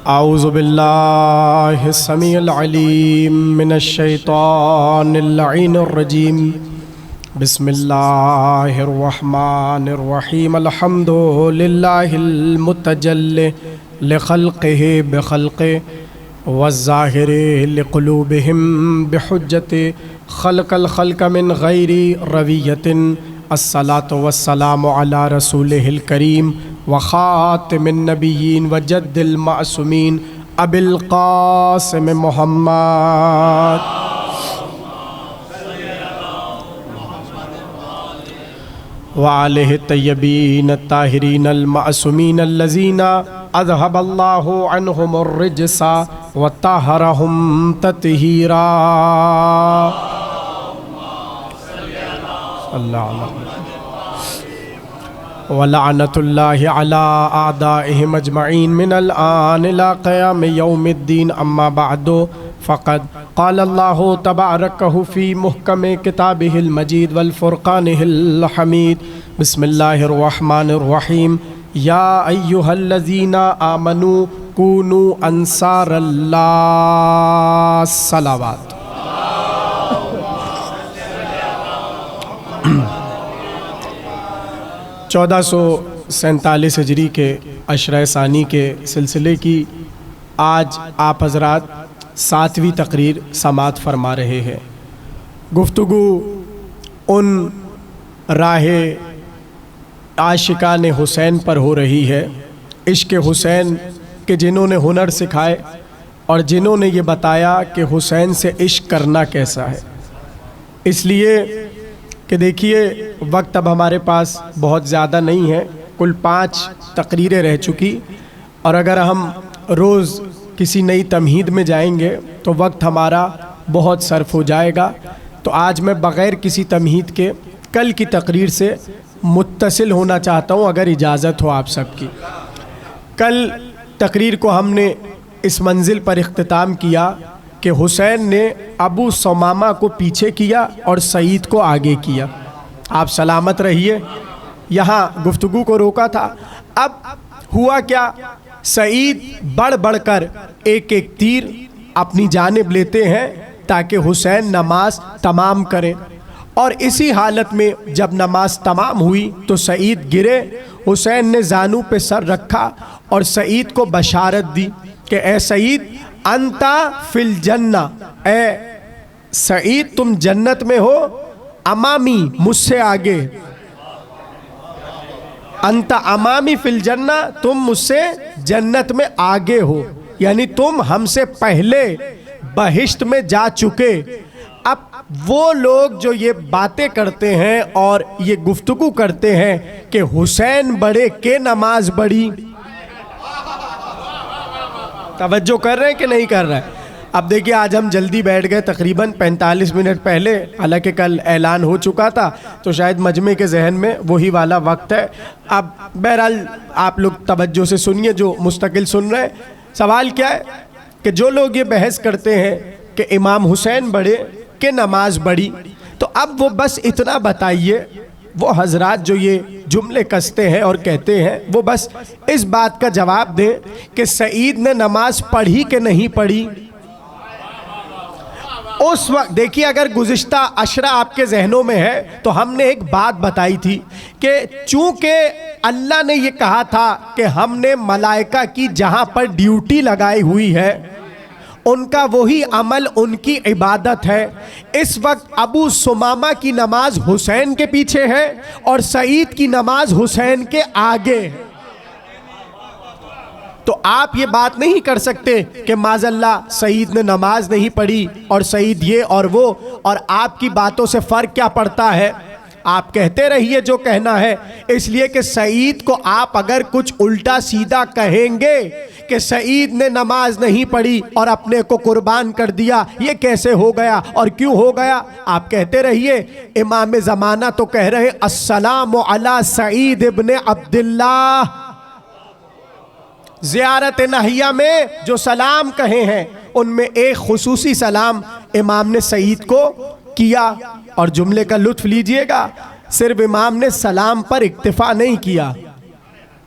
आऊज़ु बिल्लाहि समीउल अलीम मिनश शैतानिर लईनिर रजीम। बिस्मिल्लाहिर रहमानिर रहीम। अल्हम्दुलिल्लाहिल मुतजल्लि लिखल्क़िहि बिखल्क़िहि वज़्ज़ाहिरि लिक़ुलूबिहिम बिहुज्जति खलक़ल खल्क़ मिन गैरि रविय्यतिन। अस्सलातु वस्सलामु अला रसूलिहिल करीम व ख़ातिमिन नबिय्यीन व जद्दिल मासूमीन अबिल क़ासिम मुहम्मद व आलिहि तय्यबीन ताहिरीन अल मासूमीन अल्लज़ीना अज़हबल्लाहु अन्हुमुर रिज्सा व तहरहुम तत्हीरा। वलअनतुल्लाहि अला आदाइहिम अजमईन मिनल आन इला क़याम यौमिद्दीन। अम्मा बअदु फ़क़द क़ालल्लाहु तबारकहु फ़ी मुहकम किताबिहिल मजीद वल फ़ुरक़ानिहिल हमीद। बिस्मिल्लाहिर रहमानिर रहीम। या अय्युहल्लज़ीना आमनू कूनू अंसारल्लाह। सलावत। 1447 हिजरी के अशरा सानी के सिलसिले की आज आप हज़रात 7वीं तकरीर समात फरमा रहे हैं। गुफ्तगू उन राह आशिकान हुसैन पर हो रही है, इश्क़ हुसैन के जिन्होंने हुनर सिखाए और जिन्होंने ये बताया कि हुसैन से इश्क़ करना कैसा है। इसलिए कि देखिए वक्त अब हमारे पास बहुत ज़्यादा नहीं है, कुल 5 तकरीरें रह चुकी, और अगर हम रोज़ किसी नई तमहीद में जाएंगे तो वक्त हमारा बहुत सर्फ हो जाएगा। तो आज मैं बग़ैर किसी तमहीद के कल की तकरीर से मुत्तसिल होना चाहता हूँ, अगर इजाज़त हो आप सबकी। कल तकरीर को हमने इस मंजिल पर इख्तिताम किया कि हुसैन ने अबू सुमामा को पीछे किया और सईद को आगे किया। आप सलामत रहिए। यहाँ गुफ्तगू को रोका था। अब हुआ क्या, सईद बढ़ बढ़ कर एक एक तीर अपनी जानिब लेते हैं ताकि हुसैन नमाज तमाम करें, और इसी हालत में जब नमाज तमाम हुई तो सईद गिरे। हुसैन ने जानू पे सर रखा और सईद को बशारत दी कि ए सईद अंता फिल जन्ना, ए सईद तुम जन्नत में हो, अमामी मुझसे आगे, अंता अमामी फिल जन्ना, तुम मुझसे जन्नत में आगे हो, यानी तुम हमसे पहले बहिश्त में जा चुके। अब वो लोग जो ये बातें करते हैं और ये गुफ्तगू करते हैं कि हुसैन बड़े के नमाज बड़ी, तवज्जो कर रहे हैं कि नहीं कर रहे हैं? अब देखिए आज हम जल्दी बैठ गए, तकरीबन 45 मिनट पहले, हालांकि कल ऐलान हो चुका था तो शायद मजमे के जहन में वही वाला वक्त है। अब बहरहाल आप लोग तवज्जो से सुनिए जो मुस्तकिल सुन रहे हैं। सवाल क्या है कि जो लोग ये बहस करते हैं कि इमाम हुसैन बड़े कि नमाज बड़ी, तो अब वो बस इतना बताइए, वो हजरात जो ये जुमले कसते हैं और कहते हैं, वो बस इस बात का जवाब दें कि सईद ने नमाज पढ़ी कि नहीं पढ़ी। उस वक्त देखिए, अगर गुज़िश्ता अशरा आपके जहनों में है तो हमने एक बात बताई थी कि चूंकि अल्लाह ने ये कहा था कि हमने मलाइका की जहां पर ड्यूटी लगाई हुई है उनका वही अमल उनकी इबादत है। इस वक्त अबू सुमामा की नमाज हुसैन के पीछे है और सईद की नमाज हुसैन के आगे है। तो आप ये बात नहीं कर सकते कि माज़अल्लाह सईद ने नमाज नहीं पढ़ी और सईद ये और वो, और आपकी बातों से फ़र्क क्या पड़ता है। आप कहते रहिए जो कहना है, इसलिए कि सईद को आप अगर कुछ उल्टा सीधा कहेंगे कि सईद ने नमाज नहीं पढ़ी और अपने को कुर्बान कर दिया, ये कैसे हो गया और क्यों हो गया, आप कहते रहिए। इमाम ज़माना तो कह रहे अस्सलामु अला सईद इब्न अब्दुल्लाह। ज़ियारत नहिया में जो सलाम कहे हैं उनमें एक खुसूसी सलाम इमाम ने सईद को किया। और जुमले का लुत्फ लीजिएगा, सिर्फ इमाम ने सलाम पर इक्तिफा नहीं किया,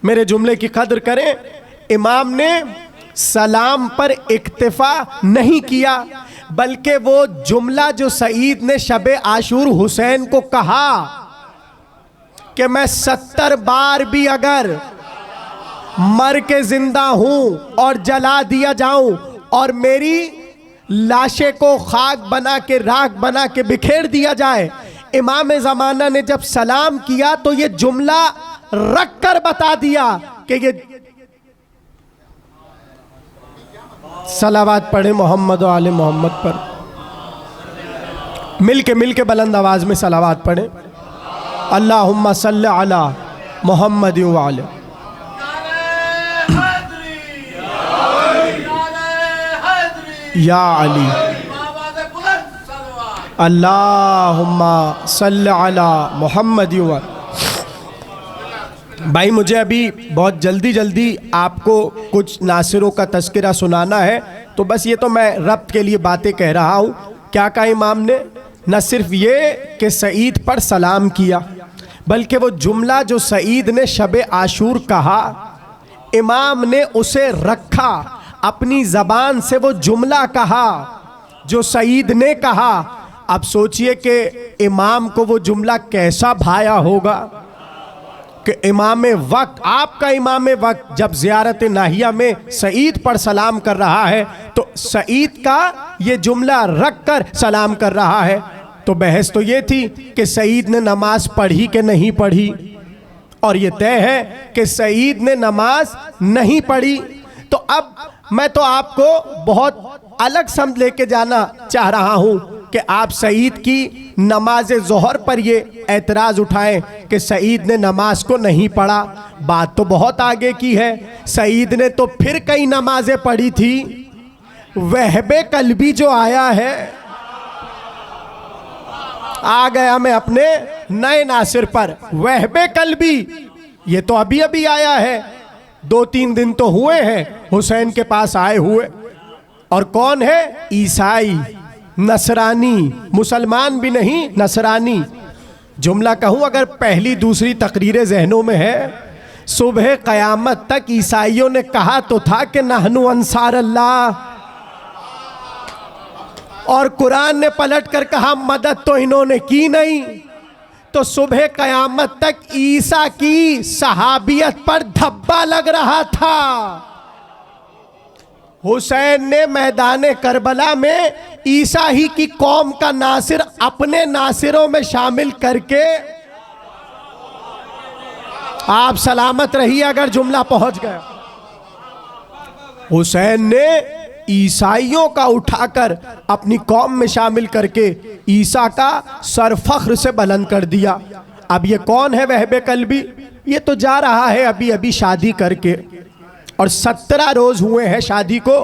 मेरे जुमले की कदर करें। इमाम ने सलाम पर इक्तिफा नहीं किया, बल्कि वो जुमला जो सईद ने शब आशूर हुसैन को कहा कि मैं 70 बार भी अगर मर के जिंदा हूं और जला दिया जाऊं और मेरी लाशे को खाक बना के राख बना के बिखेर दिया जाए, इमाम ज़माना ने जब सलाम किया तो ये जुमला रख कर बता दिया कि ये सलावत पढ़े मोहम्मद व आले मोहम्मद पर। मिल के बुलंद आवाज में सलावत पढ़े, अल्लाहुम्मा सल्ली अला मोहम्मद व आले। या अली अल्लाहुम्मा सल्ली अला मोहम्मद व आले। भाई मुझे अभी बहुत जल्दी आपको कुछ नासिरों का तज़किरा सुनाना है, तो बस ये तो मैं रब्त के लिए बातें कह रहा हूँ। क्या कहा इमाम ने? न सिर्फ ये कि सईद पर सलाम किया, बल्कि वो जुमला जो सईद ने शब आशूर कहा, इमाम ने उसे रखा, अपनी ज़बान से वो जुमला कहा जो सईद ने कहा। अब सोचिए कि इमाम को वो जुमला कैसा भाया होगा कि इमाम वक्त, आपका इमाम वक्त जब ज़ियारत नाहिया में सईद पर सलाम कर रहा है तो सईद का ये जुमला रख कर सलाम कर रहा है। तो बहस तो ये थी कि सईद ने नमाज पढ़ी कि नहीं पढ़ी, और ये तय है कि सईद ने नमाज नहीं पढ़ी। तो अब मैं तो आपको बहुत अलग समझ लेके जाना चाह रहा हूँ कि आप सईद की नमाज ज़ोहर पर ये एतराज़ उठाएं कि सईद ने नमाज को नहीं पढ़ा। बात तो बहुत आगे की है। सईद ने तो फिर कई नमाजें पढ़ी थी। वहबे कल्बी जो आया है, आ गया मैं अपने नए नासिर पर। वहबे कल्बी ये तो अभी अभी आया है, 2-3 दिन तो हुए हैं हुसैन के पास आए हुए। और कौन है? ईसाई, नसरानी, मुसलमान भी नहीं, नसरानी। जुमला कहूँ अगर पहली दूसरी तकरीरें जहनों में है, सुबह क़यामत तक ईसाइयों ने कहा तो था कि नहनु अंसार अल्लाह, और कुरान ने पलट कर कहा मदद तो इन्होंने की नहीं। तो सुबह क़यामत तक ईसा की सहाबियत पर धब्बा लग रहा था। हुसैन ने मैदान करबला में ईसा ही की कौम का नासिर अपने नासिरों में शामिल करके, आप सलामत रहिए अगर जुमला पहुंच गया, हुसैन ने ईसाइयों का उठाकर अपनी कौम में शामिल करके ईसा का सर फख्र से बुलंद कर दिया। अब ये कौन है वहबे कल्बी? ये तो जा रहा है अभी अभी शादी करके, और 17 रोज हुए हैं शादी को,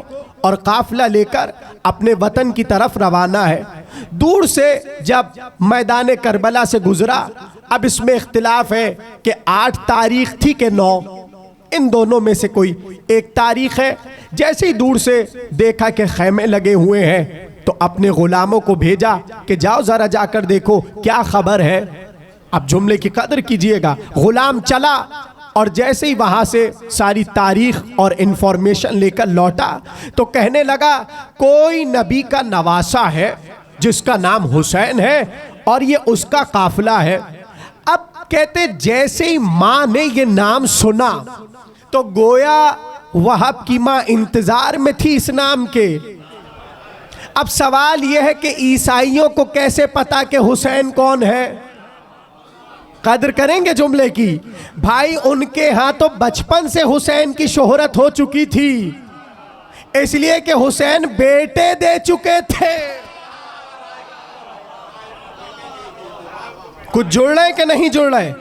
और काफिला लेकर अपने वतन की तरफ रवाना है। दूर से जब मैदान करबला से गुजरा, अब इसमें इख्तिलाफ है कि 8 तारीख थी कि 9, इन दोनों में से कोई एक तारीख है। जैसे ही दूर से देखा कि खैमे लगे हुए हैं तो अपने गुलामों को भेजा कि जाओ जरा जाकर देखो क्या खबर है। अब जुमले की कदर कीजिएगा। गुलाम चला और जैसे ही वहां से सारी तारीख और इंफॉर्मेशन लेकर लौटा तो कहने लगा कोई नबी का नवासा है जिसका नाम हुसैन है और ये उसका काफिला है। अब कहते जैसे ही माँ ने ये नाम सुना तो गोया वहाब की माँ इंतजार में थी इस नाम के। अब सवाल यह है कि ईसाइयों को कैसे पता कि हुसैन कौन है? कदर करेंगे जुमले की। भाई उनके यहाँ तो बचपन से हुसैन की शोहरत हो चुकी थी, इसलिए कि हुसैन बेटे दे चुके थे। कुछ जुड़ रहे कि नहीं जुड़ रहे?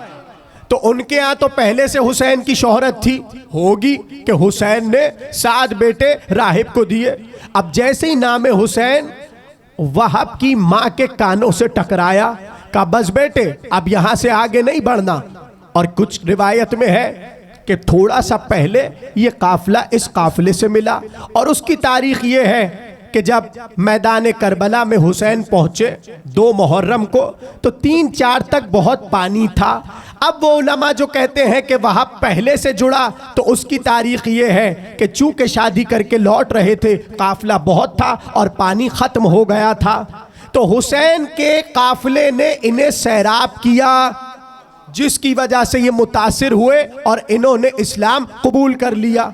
तो उनके यहाँ तो पहले से हुसैन की शोहरत थी होगी कि हुसैन ने 7 बेटे राहिब को दिए। अब जैसे ही नाम हुसैन वहाब की माँ के कानों से टकराया, कहा बस बेटे अब यहां से आगे नहीं बढ़ना। और कुछ रिवायत में है कि थोड़ा सा पहले ये काफिला इस काफिले से मिला, और उसकी तारीख ये है कि जब मैदान करबला में हुसैन पहुंचे 2 मुहर्रम को तो 3-4 तक बहुत पानी था। अब वो उलमा जो कहते हैं कि वहाब पहले से जुड़ा, तो उसकी तारीख ये है कि चूंकि शादी करके लौट रहे थे, काफिला बहुत था और पानी ख़त्म हो गया था, तो हुसैन के काफिले ने इन्हें सैराब किया, जिसकी वजह से ये मुतासिर हुए और इन्होंने इस्लाम कबूल कर लिया।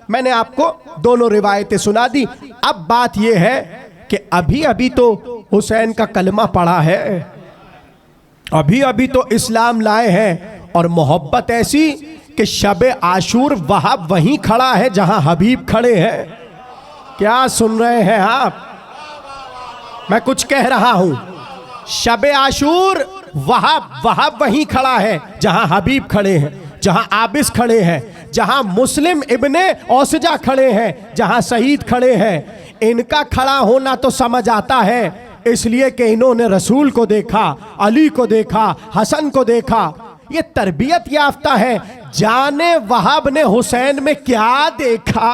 मैंने आपको दोनों रिवायतें सुना दी। अब बात यह है कि अभी अभी तो हुसैन का कलमा पड़ा है, अभी अभी तो इस्लाम लाए हैं, और मोहब्बत ऐसी कि शबे आशूर वहाब वहीं खड़ा है जहां हबीब खड़े हैं। क्या सुन रहे हैं आप? मैं कुछ कह रहा हूं। शबे आशूर वहाब वहीं खड़ा है जहां हबीब खड़े हैं, जहां आबिस खड़े हैं, जहां मुस्लिम इब्ने औसजा खड़े हैं, जहां शहीद खड़े हैं। इनका खड़ा होना तो समझ आता है, इसलिए कि इन्होंने रसूल को देखा, अली को देखा, हसन को देखा। ये तरबियत याफ्ता है। जाने वहाब ने हुसैन में क्या देखा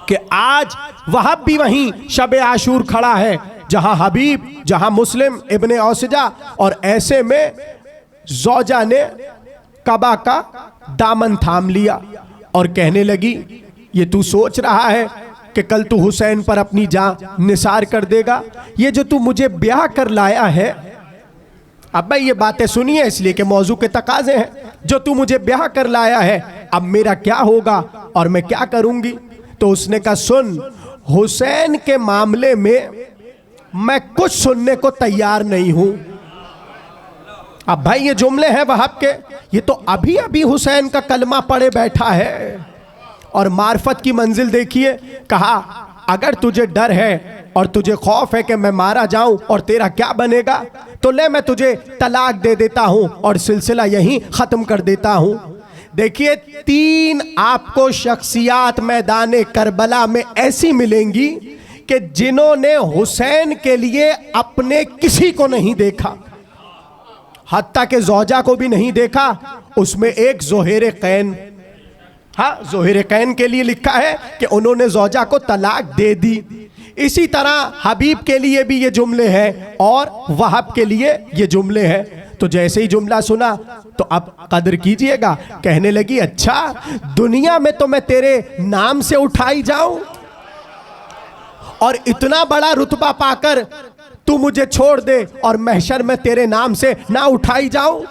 कि आज वहाब भी वहीं शबे आशूर खड़ा है जहां हबीब, जहां मुस्लिम इब्ने औसजा। और ऐसे में ज़ौजा ने कबा का दामन थाम लिया और कहने लगी, ये तू सोच रहा है कि कल तू हुसैन पर अपनी जान निसार कर देगा? ये जो तू मुझे ब्याह कर लाया है, अब भाई ये बातें सुनिए इसलिए कि मौजू के तकाजे हैं। जो तू मुझे ब्याह कर लाया है, अब मेरा क्या होगा और मैं क्या करूंगी? तो उसने कहा, सुन, हुसैन के मामले में मैं कुछ सुनने को तैयार नहीं हूं। अब भाई ये जुमले हैं वहाब के, ये तो अभी अभी हुसैन का कलमा पड़े बैठा है और मार्फत की मंजिल देखिए। कहा, अगर तुझे डर है और तुझे खौफ है कि मैं मारा जाऊं और तेरा क्या बनेगा, तो ले मैं तुझे तलाक दे देता हूं और सिलसिला यहीं खत्म कर देता हूं। देखिए, 3 आपको शख्सियात मैदान करबला में ऐसी मिलेंगी कि जिन्होंने हुसैन के लिए अपने किसी को नहीं देखा, हत्ता के ज़ौजा को भी नहीं देखा। उसमें एक ज़ोहेर कैन, हाँ, ज़ोहेर कैन के लिए लिखा है कि उन्होंने ज़ौजा को तलाक दे दी। इसी तरह हबीब के लिए भी ये जुमले हैं और वहाब के लिए ये जुमले हैं। तो जैसे ही जुमला सुना तो अब कदर कीजिएगा। कहने लगी, अच्छा, दुनिया में तो मैं तेरे नाम से उठाई जाऊं और इतना बड़ा रुतबा पाकर तू मुझे छोड़ दे और महशर में तेरे नाम से ना उठाई जाऊं।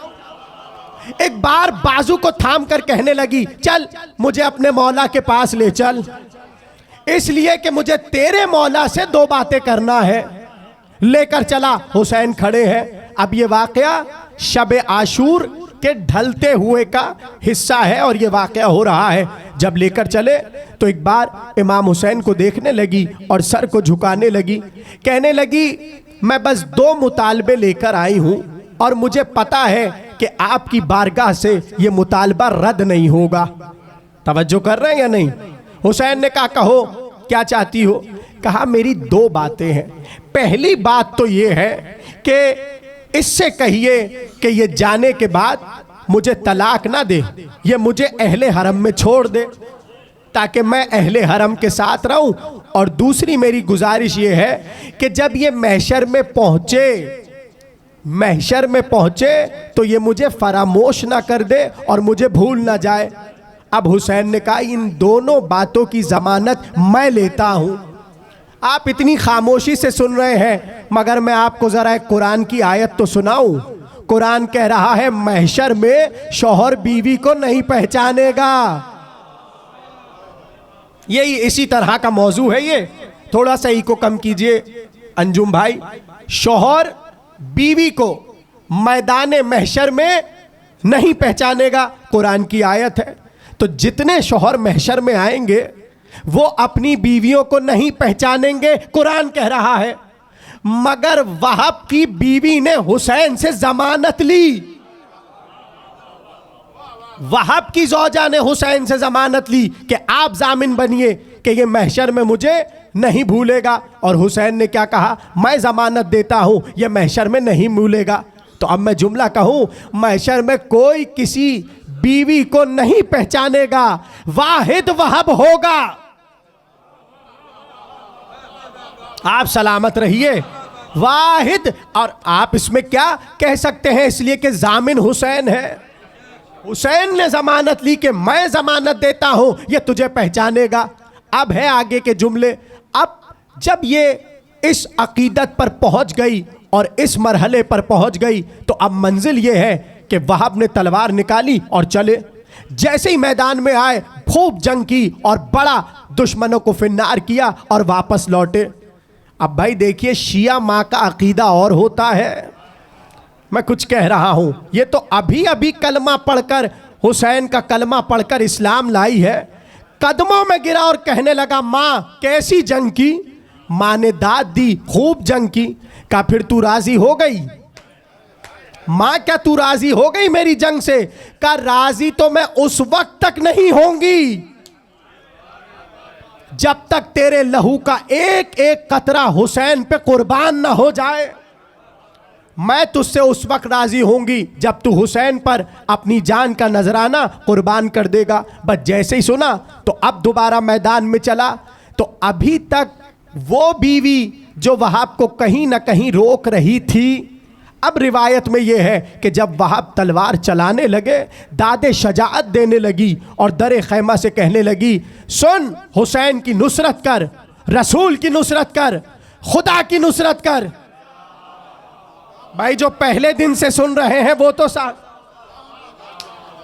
एक बार बाजू को थाम कर कहने लगी, चल मुझे अपने मौला के पास ले चल, इसलिए कि मुझे तेरे मौला से 2 बातें करना है। लेकर चला, हुसैन खड़े हैं। अब ये वाकया शब आशूर के ढलते हुए का हिस्सा है और ये वाकया हो रहा है। जब लेकर चले तो एक बार इमाम हुसैन को देखने लगी और सर को झुकाने लगी। कहने लगी, मैं बस 2 मुतालबे लेकर आई हूं और मुझे पता है कि आपकी बारगाह से ये मुतालबा रद्द नहीं होगा। तवज्जो कर रहे हैं या नहीं? हुसैन ने कहा, कहो क्या चाहती हो? कहा, मेरी 2 बातें हैं। पहली बात तो ये है कि इससे कहिए कि ये जाने के बाद मुझे तलाक ना दे, ये मुझे अहले हरम में छोड़ दे ताकि मैं अहले हरम के साथ रहूं। और दूसरी मेरी गुजारिश ये है कि जब ये महशर में पहुंचे तो ये मुझे फरामोश ना कर दे और मुझे भूल ना जाए। अब हुसैन ने कहा, इन दोनों बातों की जमानत मैं लेता हूं। आप इतनी खामोशी से सुन रहे हैं, मगर मैं आपको जरा एक कुरान की आयत तो सुनाऊं। कुरान कह रहा है, महशर में शौहर बीवी को नहीं पहचानेगा। यही इसी तरह का मौजू है। ये थोड़ा सा इको कम कीजिए अंजुम भाई। शौहर बीवी को मैदान महशर में नहीं पहचानेगा, कुरान की आयत है। तो जितने शौहर महशर में आएंगे वो अपनी बीवियों को नहीं पहचानेंगे, कुरान कह रहा है। मगर वहाब की बीवी ने हुसैन से जमानत ली। वहाब की ज़ौजा ने हुसैन से जमानत ली कि आप जामिन बनिए कि ये महशर में मुझे नहीं भूलेगा। और हुसैन ने क्या कहा, मैं जमानत देता हूं ये महशर में नहीं भूलेगा। तो अब मैं जुमला कहूं, महशर में कोई किसी बीवी को नहीं पहचानेगा, वाहिद वहाब होगा। आप सलामत रहिए। वाहिद। और आप इसमें क्या कह सकते हैं, इसलिए कि जामिन हुसैन है, हुसैन ने जमानत ली कि मैं जमानत देता हूं, ये तुझे पहचानेगा। अब है आगे के जुमले। अब जब ये इस अकीदत पर पहुंच गई और इस मरहले पर पहुंच गई, तो अब मंजिल ये है कि वहाब ने तलवार निकाली और चले। जैसे ही मैदान में आए, खूब जंग की और बड़ा दुश्मनों को फिन्नार किया और वापस लौटे। अब भाई देखिए, शिया माँ का अकीदा और होता है। मैं कुछ कह रहा हूं, ये तो अभी अभी कलमा पढ़कर, हुसैन का कलमा पढ़कर इस्लाम लाई है। कदमों में गिरा और कहने लगा, माँ कैसी जंग की? माँ ने दाद दी, खूब जंग की। कहा फिर तू राजी हो गई? माँ क्या तू राजी हो गई मेरी जंग से? कहा राजी तो मैं उस वक्त तक नहीं होंगी जब तक तेरे लहू का एक एक कतरा हुसैन पे कुर्बान ना हो जाए। मैं तुझसे उस वक्त राजी होंगी जब तू हुसैन पर अपनी जान का नजराना कुर्बान कर देगा। बस जैसे ही सुना तो अब दोबारा मैदान में चला। तो अभी तक वो बीवी जो वहाब को कहीं ना कहीं रोक रही थी, अब रिवायत में यह है कि जब वहाब तलवार चलाने लगे, दादे शजाअत देने लगी और दरे खैमा से कहने लगी, सुन, हुसैन की नुसरत कर, रसूल की नुसरत कर, खुदा की नुसरत कर। भाई जो पहले दिन से सुन रहे हैं वो तो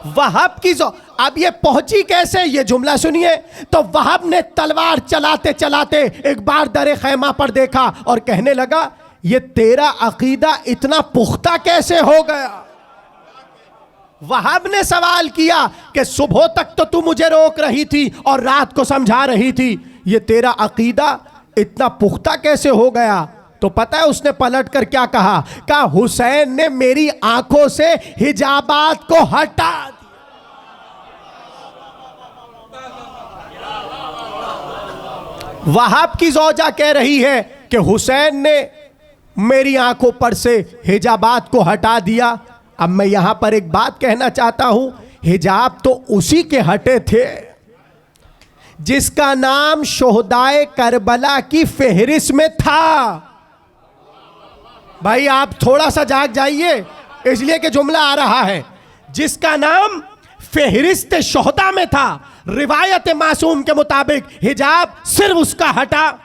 वहाब की जो अब ये पहुंची कैसे, ये जुमला सुनिए। तो वहाब ने तलवार चलाते चलाते एक बार दरे खैमा पर देखा और कहने लगा, ये तेरा अकीदा इतना पुख्ता कैसे हो गया? वहाब ने सवाल किया कि सुबह तक तो तू मुझे रोक रही थी और रात को समझा रही थी, ये तेरा अकीदा इतना पुख्ता कैसे हो गया? तो पता है उसने पलट कर क्या कहा? कहा हुसैन ने मेरी आंखों से हिजाबात को हटा दिया। वहाब की ज़ौजा कह रही है कि हुसैन ने मेरी आंखों पर से हिजाबात को हटा दिया। अब मैं यहां पर एक बात कहना चाहता हूं, हिजाब तो उसी के हटे थे जिसका नाम शोहदाए करबला की फेहरिस्त में था। भाई आप थोड़ा सा जाग जाइए, इसलिए कि जुमला आ रहा है, जिसका नाम फेहरिस्त शोहदा में था। रिवायत मासूम के मुताबिक हिजाब सिर्फ उसका हटा।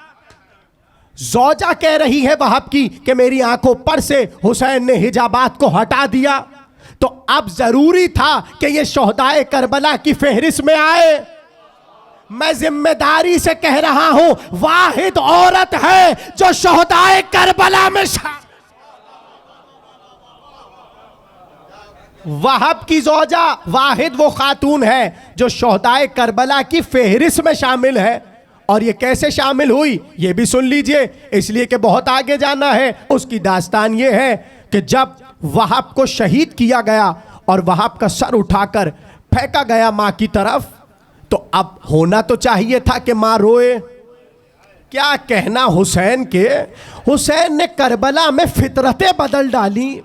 ज़ौजा कह रही है वहाब की कि मेरी आंखों पर से हुसैन ने हिजाबात को हटा दिया। तो अब जरूरी था कि ये शोहदाए करबला की फेहरिस्त में आए। मैं जिम्मेदारी से कह रहा हूं, वाहिद औरत है जो शोहदाए करबला में वहाब की ज़ौजा वाहिद वो खातून है जो शोहदाए करबला की फेहरिस्त में शामिल है। और ये कैसे शामिल हुई ये भी सुन लीजिए, इसलिए कि बहुत आगे जाना है। उसकी दास्तान ये है कि जब वहाब को शहीद किया गया और वहाब का सर उठाकर फेंका गया माँ की तरफ, तो अब होना तो चाहिए था कि माँ रोए। क्या कहना हुसैन के, हुसैन ने करबला में फितरतें बदल डाली।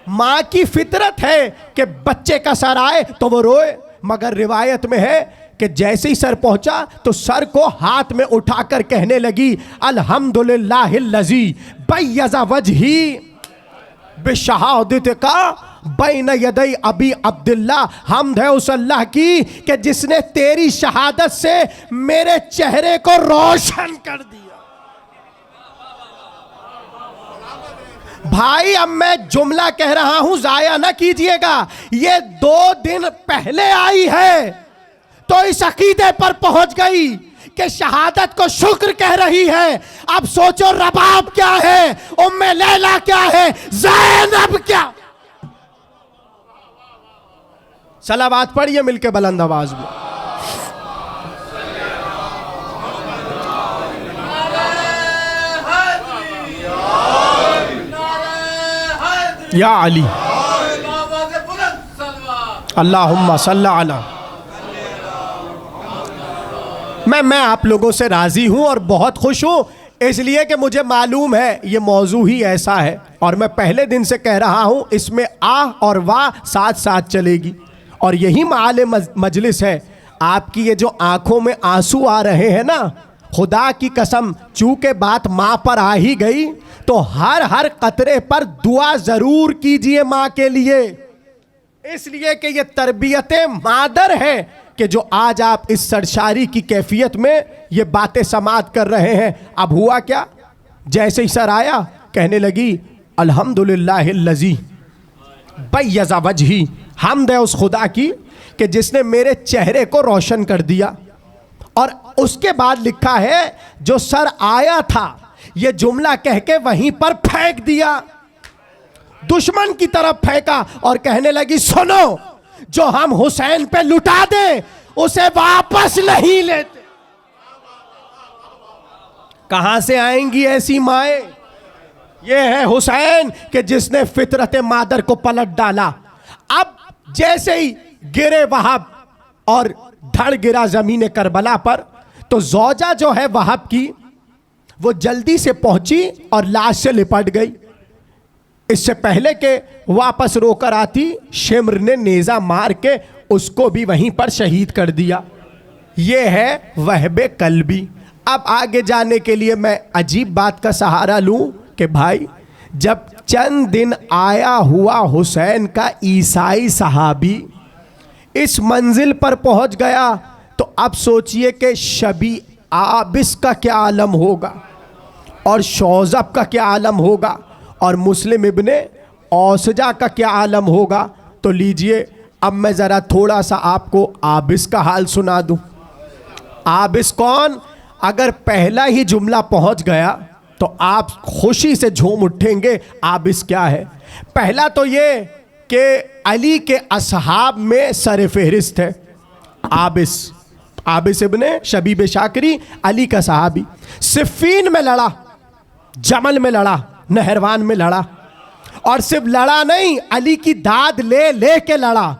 माँ की फितरत है कि बच्चे का सर आए तो वो रोए, मगर रिवायत में है कि जैसे ही सर पहुंचा तो सर को हाथ में उठाकर कहने लगी, अल्हम्दुलिल्लाहिल्लज़ी बैयज़ा वजही बिशहादतिका बैन यदै अबी अब्दुल्ला। हम्द है उस अल्लाह की कि जिसने तेरी शहादत से मेरे चेहरे को रोशन कर दिया। भाई अब मैं जुमला कह रहा हूं, जाया ना कीजिएगा। ये 2 दिन पहले आई है तो इस अकीदे पर पहुंच गई कि शहादत को शुक्र कह रही है। अब सोचो रबाब क्या है, उम्मे लैला क्या है, ज़ैनब क्या। सलावत पढ़िए मिलके बुलंद आवाज में। या अली अल्लाहुम्मा सल्ली अला। मैं आप लोगों से राजी हूं और बहुत खुश हूं, इसलिए कि मुझे मालूम है ये मौजू ही ऐसा है। और मैं पहले दिन से कह रहा हूं, इसमें आह और वाह साथ साथ चलेगी। और यही माले मजलिस है। आपकी ये जो आंखों में आंसू आ रहे हैं ना, खुदा की कसम, चूंकि बात माँ पर आ ही गई तो हर कतरे पर दुआ जरूर कीजिए माँ के लिए, इसलिए कि ये तरबियत मादर है कि जो आज आप इस सरशारी की कैफियत में ये बातें समात कर रहे हैं। अब हुआ क्या, जैसे ही सर आया कहने लगी अल्हम्दुलिल्लाहिल्लज़ी बैयज़ वजही, हम्द है उस खुदा की कि जिसने मेरे चेहरे को रोशन कर दिया। और उसके बाद लिखा है जो सर आया था ये जुमला कह के वहीं पर फेंक दिया, दुश्मन की तरफ फेंका और कहने लगी सुनो, जो हम हुसैन पे लुटा दे उसे वापस नहीं लेते। कहां से आएंगी ऐसी माएं? ये है हुसैन कि जिसने फितरत मादर को पलट डाला। अब जैसे ही गिरे वहाब और धड़ गिरा जमीन करबला पर, तो जौजा जो है वहाब की वो जल्दी से पहुंची और लाश से लिपट गई। इससे पहले के वापस रोकर आती, शिम्र ने नेजा मार के उसको भी वहीं पर शहीद कर दिया। ये है वहबे कल्बी। अब आगे जाने के लिए मैं अजीब बात का सहारा लूं कि भाई जब चंद दिन आया हुआ हुसैन का ईसाई सहाबी इस मंजिल पर पहुंच गया, तो अब सोचिए कि शबी आबिस का क्या आलम होगा और शौजब का क्या आलम होगा और मुस्लिम इब्ने औसजा का क्या आलम होगा। तो लीजिए अब मैं ज़रा थोड़ा सा आपको आबिस का हाल सुना दूं। आबिस कौन? अगर पहला ही जुमला पहुंच गया तो आप खुशी से झूम उठेंगे। आबिस क्या है? पहला तो ये कि अली के असहाब में सर फहरिस्त है आबिस। आबिस इब्ने शबीब शाकरी, अली का सहाबी, सिफ़ीन में लड़ा, जमल में लड़ा, नहरवान में लड़ा, और सिर्फ लड़ा नहीं, अली की दाद ले ले के लड़ा।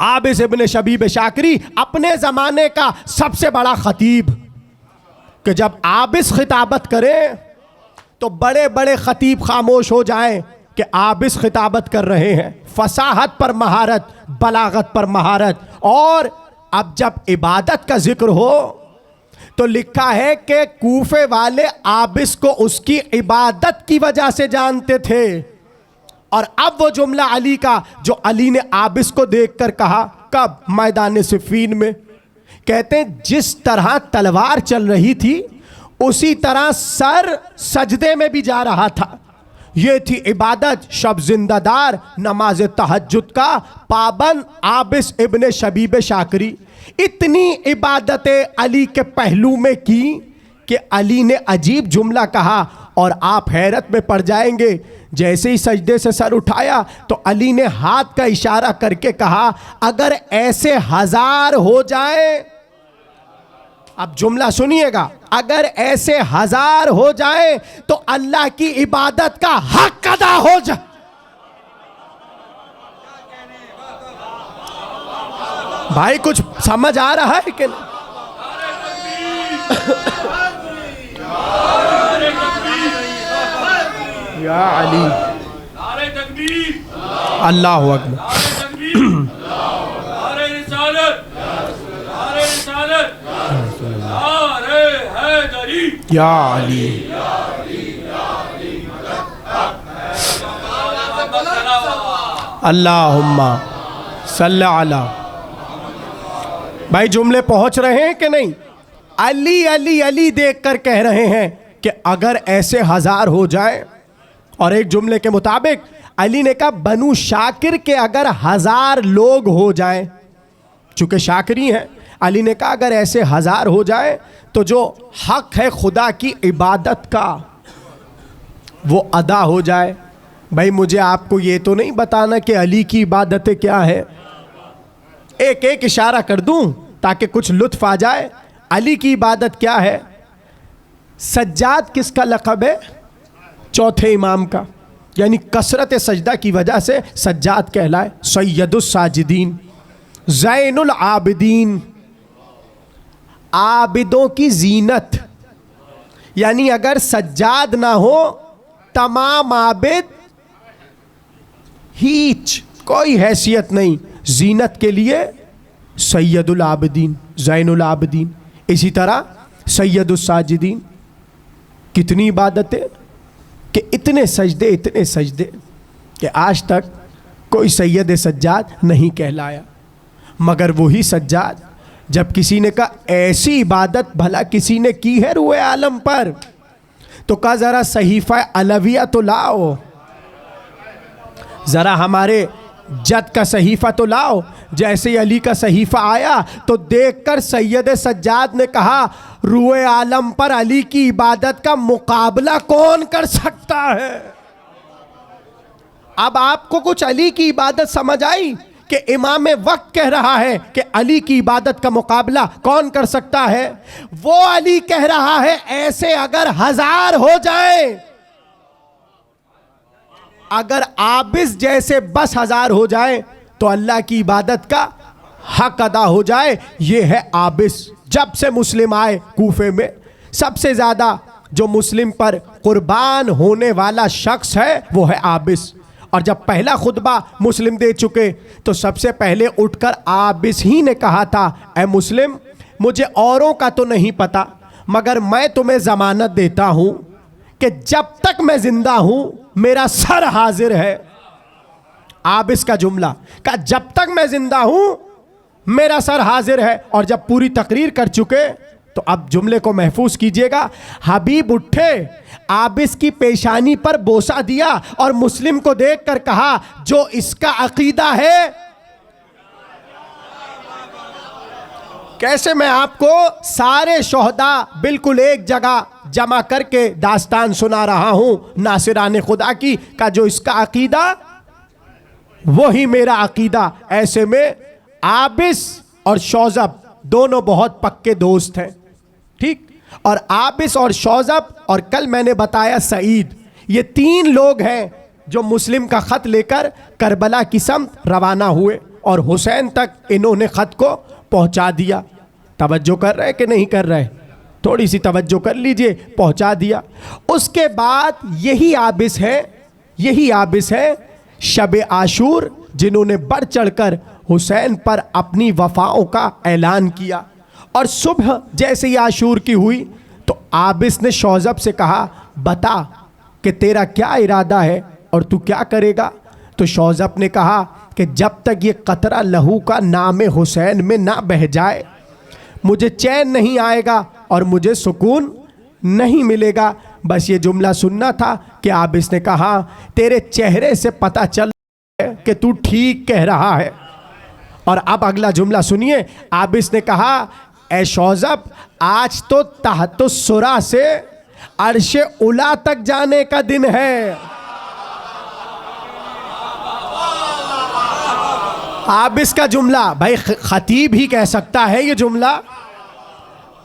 आबिस इब्ने शबीब शाकरी अपने ज़माने का सबसे बड़ा खतीब, कि जब आबिस खिताबत करे तो बड़े बड़े खतीब खामोश हो जाएं कि आबिस खिताबत कर रहे हैं। फसाहत पर महारत, बलागत पर महारत। और अब जब इबादत का जिक्र हो तो लिखा है कि कूफे वाले आबिस को उसकी इबादत की वजह से जानते थे। और अब वो जुमला अली का जो अली ने आबिस को देखकर कहा, कब? मैदान सिफ़ीन में। कहते हैं जिस तरह तलवार चल रही थी उसी तरह सर सजदे में भी जा रहा था। ये थी इबादत शब जिंदादार नमाज तहज्जुद का पाबंद आबिस इब्ने शबीब शाकरी। इतनी इबादतें अली के पहलू में की कि अली ने अजीब जुमला कहा और आप हैरत में पड़ जाएंगे। जैसे ही सजदे से सर उठाया तो अली ने हाथ का इशारा करके कहा, अगर ऐसे 1000 हो जाए, अब जुमला सुनिएगा, अगर ऐसे 1000 हो जाए तो अल्लाह की इबादत का हक अदा हो जाए। भाई कुछ समझ आ रहा है कि नहीं? या अली, अल्लाहु अकबर, या अली। अल्लाहुम्मा सल्ली अला। भाई जुमले पहुंच रहे हैं कि नहीं? अली अली अली देखकर कह रहे हैं कि अगर ऐसे 1000 हो जाए। और एक जुमले के मुताबिक अली ने कहा बनु शाकिर के अगर 1000 लोग हो जाएं, चूंकि शाकिरी हैं, अली ने कहा अगर ऐसे 1000 हो जाए तो जो हक है खुदा की इबादत का वो अदा हो जाए। भाई मुझे आपको ये तो नहीं बताना कि अली की इबादतें क्या है, एक एक इशारा कर दूं ताकि कुछ लुत्फ आ जाए। अली की इबादत क्या है? सज्जाद किसका लक़ब है? चौथे इमाम का, यानी कसरत सजदा की वजह से सज्जाद कहलाए। सैयदुस साजिदीन, ज़ैनुल आबिदीन, आबिदों की जीनत। यानी अगर सज्जाद ना हो तमाम आबिद हीच कोई हैसियत नहीं। जीनत के लिए सैयदुल आबिदीन, ज़ैनुल आबिदीन। इसी तरह सैयदुस साजिदीन, कितनी इबादतें कि इतने सजदे कि आज तक कोई सैयद सज्जाद नहीं कहलाया। मगर वही सज्जाद जब किसी ने कहा ऐसी इबादत भला किसी ने की है रूए आलम पर, तो कहा ज़रा सहीफ़ा अलविया तो लाओ, ज़रा हमारे जद का सहीफ़ा तो लाओ। जैसे ही अली का सहीफ़ा आया तो देखकर सैयद सज्जाद ने कहा रूए आलम पर अली की इबादत का मुकाबला कौन कर सकता है। अब आपको कुछ अली की इबादत समझ आई कि इमाम वक्त कह रहा है कि अली की इबादत का मुकाबला कौन कर सकता है। वो अली कह रहा है ऐसे अगर 1000 हो जाए, अगर आबिस जैसे बस 1000 हो जाए तो अल्लाह की इबादत का हक अदा हो जाए। ये है आबिस। जब से मुस्लिम आए कूफे में, सबसे ज़्यादा जो मुस्लिम पर कुर्बान होने वाला शख्स है वो है आबिस। और जब पहला खुतबा मुस्लिम दे चुके तो सबसे पहले उठकर आबिस ही ने कहा था, ऐ मुस्लिम, मुझे औरों का तो नहीं पता मगर मैं तुम्हें ज़मानत देता हूँ कि जब तक मैं ज़िंदा हूँ मेरा सर हाजिर है। आबिस का जुमला का जब तक मैं ज़िंदा हूँ मेरा सर हाजिर है। और जब पूरी तकरीर कर चुके तो अब जुमले को महफूज कीजिएगा। हबीब उठे, आबिस की पेशानी पर बोसा दिया और मुस्लिम को देखकर कहा जो इसका अकीदा है। कैसे मैं आपको सारे शोहदा बिल्कुल एक जगह जमा करके दास्तान सुना रहा हूं नासिरान खुदा की, का जो इसका अकीदा वही मेरा अकीदा। ऐसे में आबिस और शौजब दोनों बहुत पक्के दोस्त हैं, ठीक। और आबिस और शौजब और कल मैंने बताया सईद, ये 3 लोग हैं जो मुस्लिम का ख़त लेकर करबला की समत रवाना हुए और हुसैन तक इन्होंने ख़त को पहुंचा दिया। तवज्जो कर रहे कि नहीं कर रहे? थोड़ी सी तवज्जो कर लीजिए। पहुंचा दिया। उसके बाद यही आबिस है शब आशूर, जिन्होंने बढ़ चढ़कर हुसैन पर अपनी वफ़ाओं का ऐलान किया। और सुबह जैसे ही आशूर की हुई तो आबिस ने शौजब से कहा बता कि तेरा क्या इरादा है और तू क्या करेगा। तो शौजब ने कहा कि जब तक ये कतरा लहू का नाम हुसैन में ना बह जाए मुझे चैन नहीं आएगा और मुझे सुकून नहीं मिलेगा। बस ये जुमला सुनना था कि आबिस ने कहा तेरे चेहरे से पता चल कि तू ठीक कह रहा है। और अब अगला जुमला सुनिए। आबिस ने कहा ए शौजब, आज तो तहतुस्सुरा से अर्शे उला तक जाने का दिन है। आबिस का जुमला, भाई खतीब ही कह सकता है ये जुमला।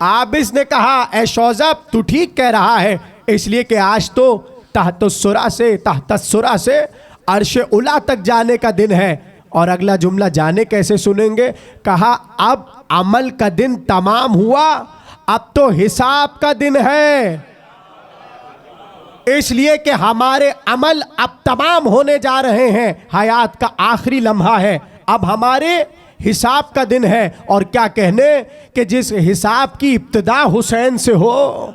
आबिस ने कहा ए शौजब तू ठीक कह रहा है, इसलिए कि आज तो तहतुस्सुरा से अर्शे उला तक जाने का दिन है। और अगला जुमला जाने कैसे सुनेंगे। कहा अब अमल का दिन तमाम हुआ, अब तो हिसाब का दिन है, इसलिए कि हमारे अमल अब तमाम होने जा रहे हैं। हयात का आखिरी लम्हा है, अब हमारे हिसाब का दिन है। और क्या कहने कि जिस हिसाब की इब्तिदा हुसैन से हो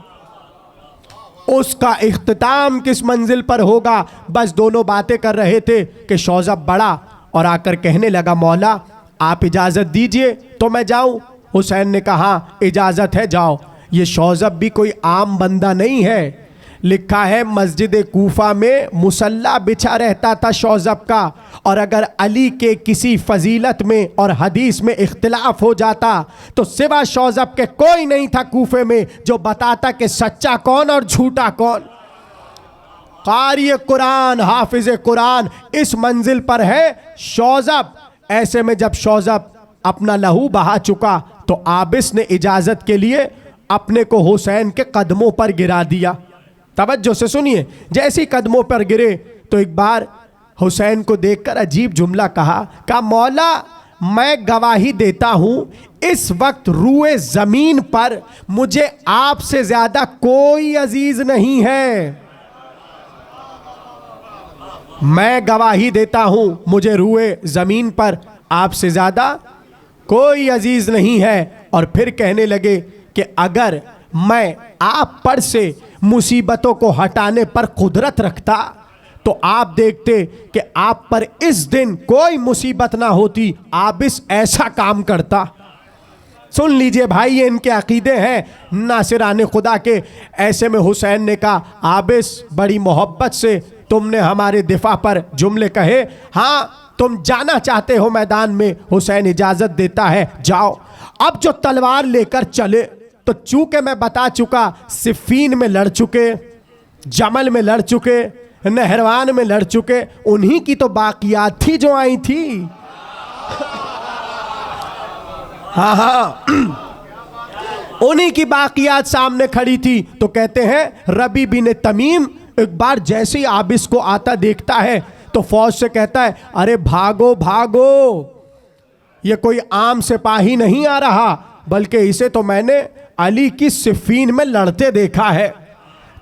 उसका इख्तिताम किस मंजिल पर होगा। बस दोनों बातें कर रहे थे कि शौजब बड़ा और आकर कहने लगा मौला आप इजाज़त दीजिए तो मैं जाऊं। हुसैन ने कहा इजाज़त है जाओ। ये शौजब भी कोई आम बंदा नहीं है। लिखा है मस्जिद कूफा में मुसल्ला बिछा रहता था शौजब का, और अगर अली के किसी फजीलत में और हदीस में इख्तिलाफ हो जाता तो सिवा शौजब के कोई नहीं था कूफे में जो बताता कि सच्चा कौन और झूठा कौन। कारी कुरान, हाफिज कुरान, इस मंजिल पर है शौजब। ऐसे में जब शौजब अपना लहू बहा चुका तो आबिस ने इजाज़त के लिए अपने को हुसैन के कदमों पर गिरा दिया। तवज्जो से सुनिए। जैसे ही कदमों पर गिरे तो एक बार हुसैन को देखकर अजीब जुमला कहा मौला मैं गवाही देता हूं इस वक्त रूए ज़मीन पर मुझे आपसे ज़्यादा कोई अजीज नहीं है। मैं गवाही देता हूं मुझे रूए ज़मीन पर आपसे ज़्यादा कोई अजीज़ नहीं है। और फिर कहने लगे कि अगर मैं आप पर से मुसीबतों को हटाने पर कुदरत रखता तो आप देखते कि आप पर इस दिन कोई मुसीबत ना होती, आबिस ऐसा काम करता। सुन लीजिए भाई, ये इनके अकीदे हैं नासिराने खुदा के। ऐसे में हुसैन ने कहा, आबिस बड़ी मोहब्बत से तुमने हमारे दिफा पर जुमले कहे, हाँ तुम जाना चाहते हो मैदान में, हुसैन इजाजत देता है, जाओ। अब जो तलवार लेकर चले, तो चूंकि मैं बता चुका सिफ़ीन में लड़ चुके, जमल में लड़ चुके, नहरवान में लड़ चुके, उन्हीं की तो बाकियात थी जो आई थी। हाँ हाँ, उन्हीं की बाकियात सामने खड़ी थी। तो कहते हैं रबी बिन तमीम एक बार जैसे ही आबिस को आता देखता है तो फौज से कहता है, अरे भागो भागो, ये कोई आम सिपाही नहीं आ रहा, बल्कि इसे तो मैंने अली की सिफ़ीन में लड़ते देखा है,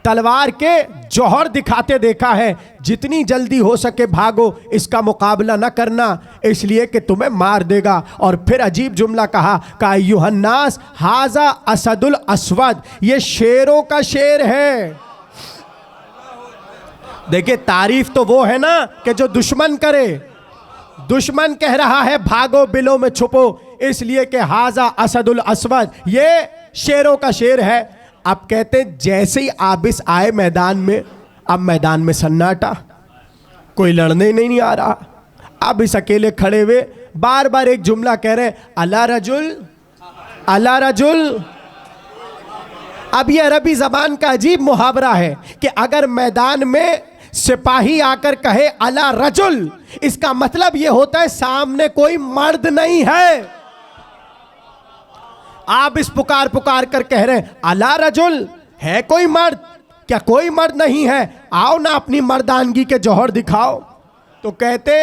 तलवार के जौहर दिखाते देखा है, जितनी जल्दी हो सके भागो, इसका मुकाबला न करना, इसलिए कि तुम्हें मार देगा। और फिर अजीब जुमला कहा युहन्नास हाजा असदुल अस्वद, ये शेरों का शेर है। देखिए तारीफ तो वो है ना कि जो दुश्मन करे, दुश्मन कह रहा है भागो बिलों में छुपो, इसलिए कि हाजा असदुल अस्वद, ये शेरों का शेर है। अब कहते जैसे ही आबिस आए मैदान में, अब मैदान में सन्नाटा, कोई लड़ने नहीं आ रहा। अब इस अकेले खड़े हुए बार बार एक जुमला कह रहे, अला रजुल अला रजुल। अब ये अरबी जबान का अजीब मुहावरा है कि अगर मैदान में सिपाही आकर कहे अला रजुल, इसका मतलब ये होता है सामने कोई मर्द नहीं है। आप इस पुकार पुकार कर कह रहे हैं अला रजुल, है कोई मर्द? क्या कोई मर्द नहीं है? आओ ना अपनी मर्दानगी के जौहर दिखाओ। तो कहते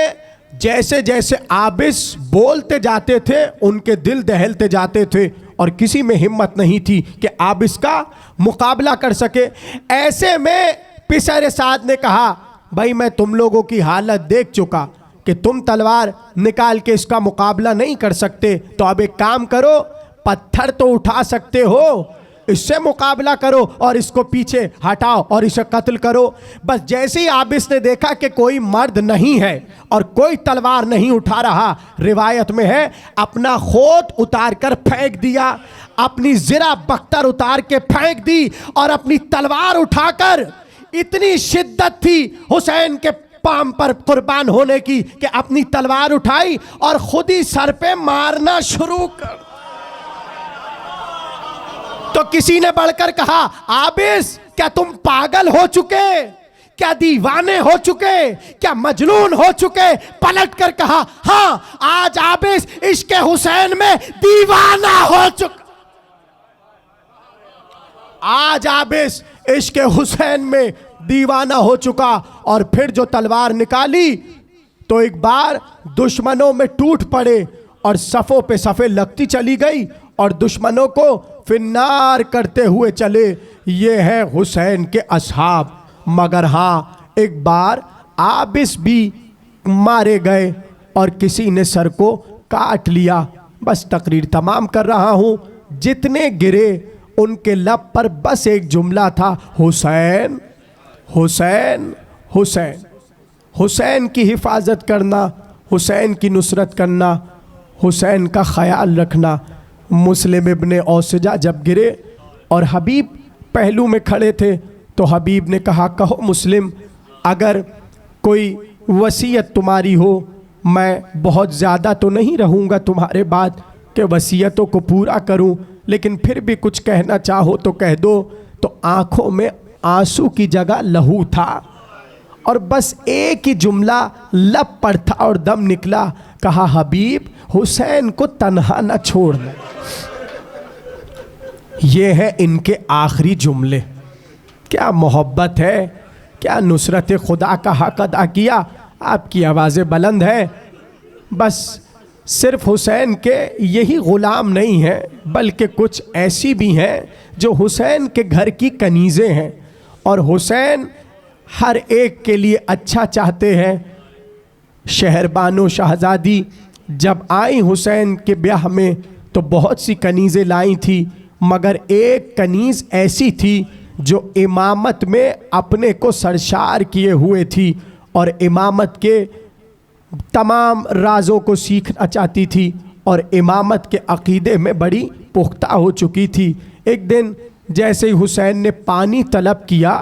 जैसे जैसे आबिस बोलते जाते थे उनके दिल दहलते जाते थे और किसी में हिम्मत नहीं थी कि आबिस का मुकाबला कर सके। ऐसे में पिसर साद ने कहा, भाई मैं तुम लोगों की हालत देख चुका कि तुम तलवार निकाल के इसका मुकाबला नहीं कर सकते, तो अब एक काम करो, पत्थर तो उठा सकते हो, इससे मुकाबला करो और इसको पीछे हटाओ और इसे कत्ल करो। बस जैसे ही आबिस ने देखा कि कोई मर्द नहीं है और कोई तलवार नहीं उठा रहा, रिवायत में है अपना खोत उतार कर फेंक दिया, अपनी ज़रा बख्तर उतार के फेंक दी और अपनी तलवार उठाकर, इतनी शिद्दत थी हुसैन के पाम पर कुर्बान होने की कि अपनी तलवार उठाई और खुद ही सर पे मारना शुरू कर। तो किसी ने बढ़कर कहा, आबिस क्या तुम पागल हो चुके, क्या दीवाने हो चुके, क्या मजनून हो चुके? पलट कर कहा, हाँ आज आबिस इश्क हुसैन में दीवाना हो चुका, आज आबिस इश्क हुसैन में दीवाना हो चुका। और फिर जो तलवार निकाली तो एक बार दुश्मनों में टूट पड़े और सफ़ों पे सफ़े लगती चली गई और दुश्मनों को फिन्नार करते हुए चले। ये है हुसैन के असहाब। मगर हाँ, एक बार आबिस भी मारे गए और किसी ने सर को काट लिया। बस तकरीर तमाम कर रहा हूँ। जितने गिरे उनके लब पर बस एक जुमला था, हुसैन हुसैन हुसैन। हुसैन की हिफाजत करना, हुसैन की नुसरत करना, हुसैन का ख्याल रखना। मुस्लिम इब्ने औसजा जब गिरे और हबीब पहलू में खड़े थे तो हबीब ने कहा, कहो मुस्लिम, अगर कोई वसीयत तुम्हारी हो, मैं बहुत ज़्यादा तो नहीं रहूँगा तुम्हारे बाद कि वसीयतों को पूरा करूँ, लेकिन फिर भी कुछ कहना चाहो तो कह दो। तो आँखों में आंसू की जगह लहू था और बस एक ही जुमला लब पर था और दम निकला, कहा, हबीब हुसैन को तन्हा न छोड़ना। ये है इनके आखिरी जुमले। क्या मोहब्बत है, क्या नुसरत खुदा का हक अदा किया। आपकी आवाज़ें बुलंद हैं। बस सिर्फ हुसैन के यही ग़ुलाम नहीं हैं, बल्कि कुछ ऐसी भी हैं जो हुसैन के घर की कनीज़ें हैं और हुसैन हर एक के लिए अच्छा चाहते हैं। शहरबानो शहज़ादी जब आई हुसैन के ब्याह में तो बहुत सी कनीज़ें लाई थी मगर एक कनीज़ ऐसी थी जो इमामत में अपने को सरशार किए हुए थी और इमामत के तमाम राज़ों को सीखना चाहती थी और इमामत के अक़ीदे में बड़ी पुख्ता हो चुकी थी। एक दिन जैसे ही हुसैन ने पानी तलब किया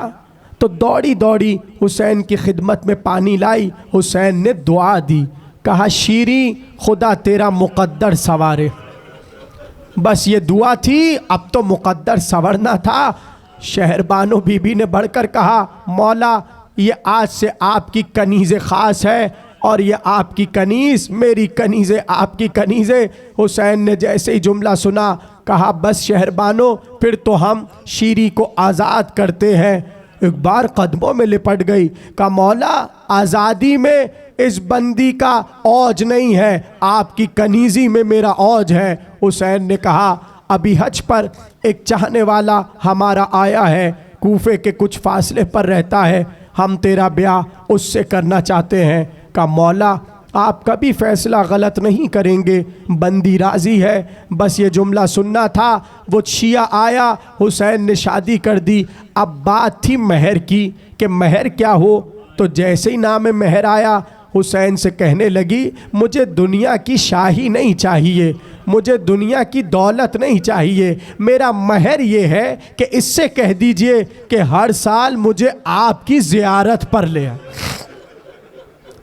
तो दौड़ी दौड़ी हुसैन की खिदमत में पानी लाई। हुसैन ने दुआ दी, कहा शीरी खुदा तेरा मुक़द्दर सवारे। बस ये दुआ थी, अब तो मुक़द्दर संवरना था। शहरबानो बीबी ने बढ़कर कहा, मौला ये आज से आपकी कनीज़ ख़ास है और ये आपकी कनीज़ मेरी कनीज़ आपकी कनीज़। हुसैन ने जैसे ही जुमला सुना कहा, बस शहरबानो फिर तो हम शीरी को आज़ाद करते हैं। एक बार कदमों में लिपट गई, कहा मौला आज़ादी में इस बंदी का औज नहीं है, आपकी कनीज़ी में मेरा औज है। हुसैन ने कहा, अभी हज पर एक चाहने वाला हमारा आया है, कूफे के कुछ फासले पर रहता है, हम तेरा ब्याह उससे करना चाहते हैं। का मौला आप कभी फ़ैसला गलत नहीं करेंगे, बंदी राज़ी है। बस ये जुमला सुनना था, वो शिया आया, हुसैन ने शादी कर दी। अब बात थी महर की कि महर क्या हो। तो जैसे ही नाम महर आया, हुसैन से कहने लगी, मुझे दुनिया की शाही नहीं चाहिए, मुझे दुनिया की दौलत नहीं चाहिए, मेरा महर ये है कि इससे कह दीजिए कि हर साल मुझे आपकी ज़ियारत पर ले आए।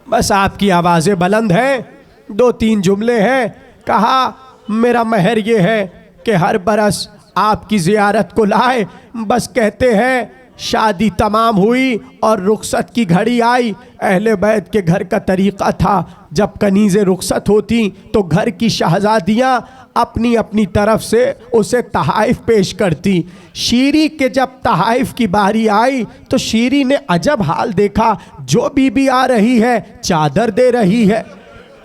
बस आपकी आवाज़ें बुलंद हैं, 2-3 जुमले हैं। कहा मेरा महर ये है कि हर बरस आपकी ज़ियारत को लाए। बस कहते हैं शादी तमाम हुई और रुखसत की घड़ी आई। अहले बैत के घर का तरीक़ा था, जब कनीज़ें रुखसत होती तो घर की शहज़ादियाँ अपनी अपनी तरफ से उसे तहाइफ पेश करती। शीरी के जब तहाइफ की बारी आई तो शीरी ने अजब हाल देखा, जो बीबी आ रही है चादर दे रही है,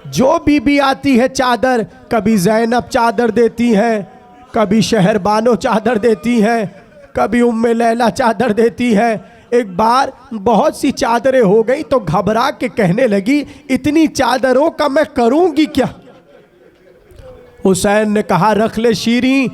जो बीबी आती है चादर, कभी ज़ैनब चादर देती हैं, कभी शहरबानो चादर देती हैं, कभी उम्मे लैला चादर देती है। एक बार बहुत सी चादरें हो गई तो घबरा के कहने लगी, इतनी चादरों का मैं करूंगी क्या। हुसैन ने कहा, रख ले शीरी,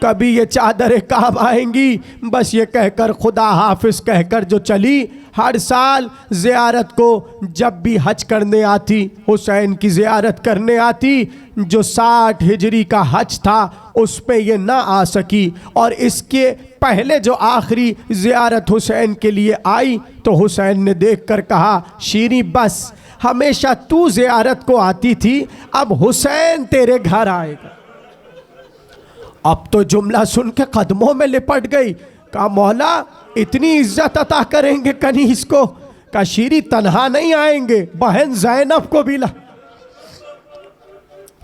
कभी ये चादरें काम आएंगी। बस ये कहकर खुदा हाफिज कहकर जो चली। हर साल ज़ियारत को जब भी हज करने आती, हुसैन की ज़ियारत करने आती, जो 60 हिजरी का हज था उस पे ये ना आ सकी। और इसके पहले जो आखिरी ज़ियारत हुसैन के लिए आई तो हुसैन ने देखकर कहा, शीरी बस हमेशा तू ज़ियारत को आती थी, अब हुसैन तेरे घर आएगा। अब तो जुमला सुन के कदमों में लिपट गई। कहा मौला इतनी इज्जत अता करेंगे कनीज़ को। कहा शीरी तन्हा नहीं आएंगे, बहन ज़ैनब को भी ला।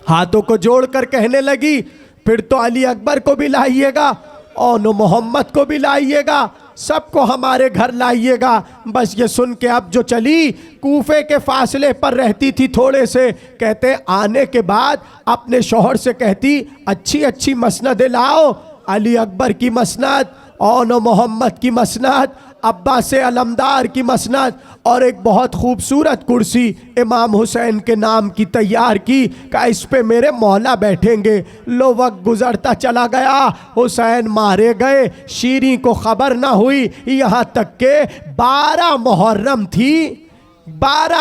हाथों को जोड़कर कहने लगी, फिर तो अली अकबर को भी लाइएगा और मोहम्मद को भी लाइएगा, सबको हमारे घर लाइएगा। बस ये सुन के अब जो चली, कूफे के फासले पर रहती थी थोड़े से, कहते आने के बाद अपने शौहर से कहती, अच्छी अच्छी मसनदें लाओ, अली अकबर की मसनद, और मोहम्मद की मसनद, अब्बास अलमदार की मसनद, और एक बहुत खूबसूरत कुर्सी इमाम हुसैन के नाम की तैयार की, का इस पे मेरे मौला बैठेंगे। लो वक्त गुजरता चला गया, हुसैन मारे गए, शीरी को खबर ना हुई, यहाँ तक के 12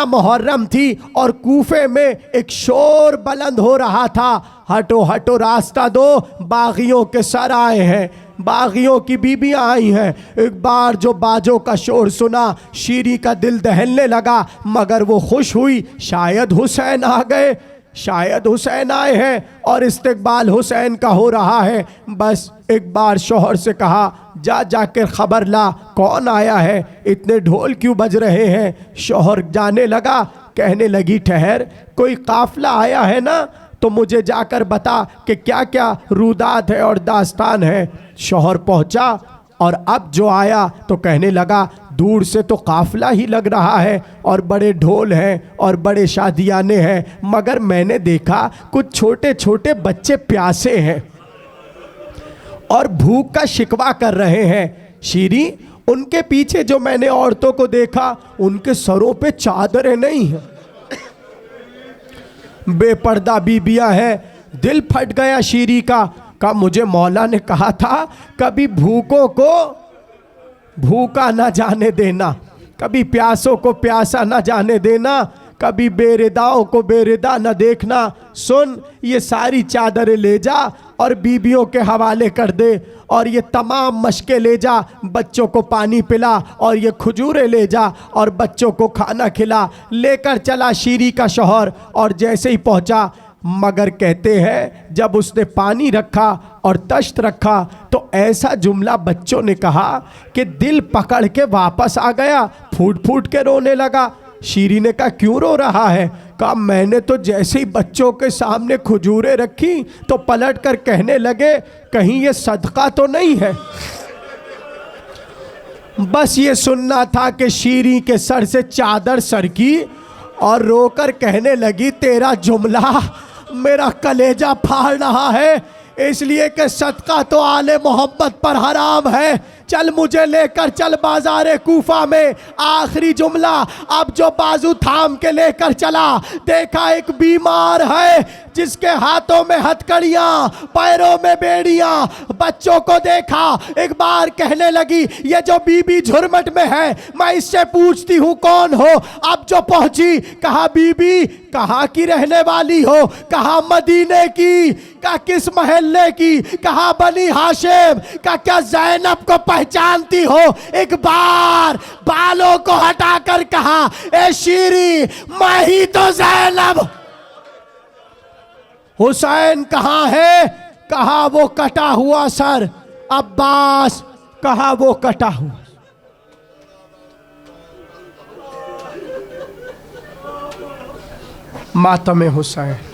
मुहर्रम थी और कूफे में एक शोर बुलंद हो रहा था, हटो हटो रास्ता दो, बागियों के सर आए हैं, बागियों की बीबियां आई हैं। एक बार जो बाजों का शोर सुना, शीरी का दिल दहलने लगा, मगर वो खुश हुई, शायद हुसैन आ गए, शायद हुसैन आए हैं और इस्तकबाल हुसैन का हो रहा है। बस एक बार शौहर से कहा, जा जाकर खबर ला, कौन आया है, इतने ढोल क्यों बज रहे हैं। शौहर जाने लगा, कहने लगी, ठहर, कोई काफिला आया है ना, तो मुझे जाकर बता कि क्या क्या रूदात है और दास्तान है। शौहर पहुंचा और अब जो आया तो कहने लगा, दूर से तो काफिला ही लग रहा है और बड़े ढोल हैं और बड़े शादियाने हैं, मगर मैंने देखा कुछ छोटे छोटे बच्चे प्यासे हैं और भूख का शिकवा कर रहे हैं। शीरी, उनके पीछे जो मैंने औरतों को देखा, उनके सरों पे चादरें नहीं हैं, बेपर्दा बीबियां हैं। दिल फट गया शीरी का, कहा मुझे मौला ने कहा था कभी भूखों को भूखा ना जाने देना, कभी प्यासों को प्यासा ना जाने देना, कभी बेरिदाओं को बेरिदा न देखना। सुन, ये सारी चादरें ले जा और बीबियों के हवाले कर दे, और ये तमाम मशकें ले जा, बच्चों को पानी पिला, और ये खजूरें ले जा और बच्चों को खाना खिला। लेकर चला शीरी का शौहर, और जैसे ही पहुंचा, मगर कहते हैं जब उसने पानी रखा और तश्त रखा तो ऐसा जुमला बच्चों ने कहा कि दिल पकड़ के वापस आ गया, फूट फूट के रोने लगा। शीरी ने कहा क्यों रो रहा है? कहा मैंने तो जैसे ही बच्चों के सामने खजूरें रखी तो पलट कर कहने लगे कहीं ये सदका तो नहीं है। बस ये सुनना था कि शीरी के सर से चादर सरकी और रोकर कहने लगी तेरा जुमला मेरा कलेजा फाड़ रहा है, इसलिए कि सदका तो आले मोहम्मद पर हराम है। चल मुझे लेकर चल बाजारे कूफा में। आखिरी जुमला, अब जो बाजू थाम के लेकर चला, देखा एक बीमार है जिसके हाथों में हथकड़ियां, पैरों में बेड़ियां। बच्चों को देखा, एक बार कहने लगी ये जो बीबी झुरमट में है मैं इससे पूछती हूँ कौन हो। अब जो पहुंची, कहा बीबी कहाँ की रहने वाली हो? कहा मदीने की। कहा किस महल्ले की? कहा बनी हाशिम। कहा क्या ज़ैनब को पहचानती हो? एक बार बालों को हटाकर कहा ए शीरी मैं ही तो ज़ैनब। हुसैन कहाँ है? कहा वो कटा हुआ सर। अब्बास, कहा वो कटा हुआ। मातम हुसैन।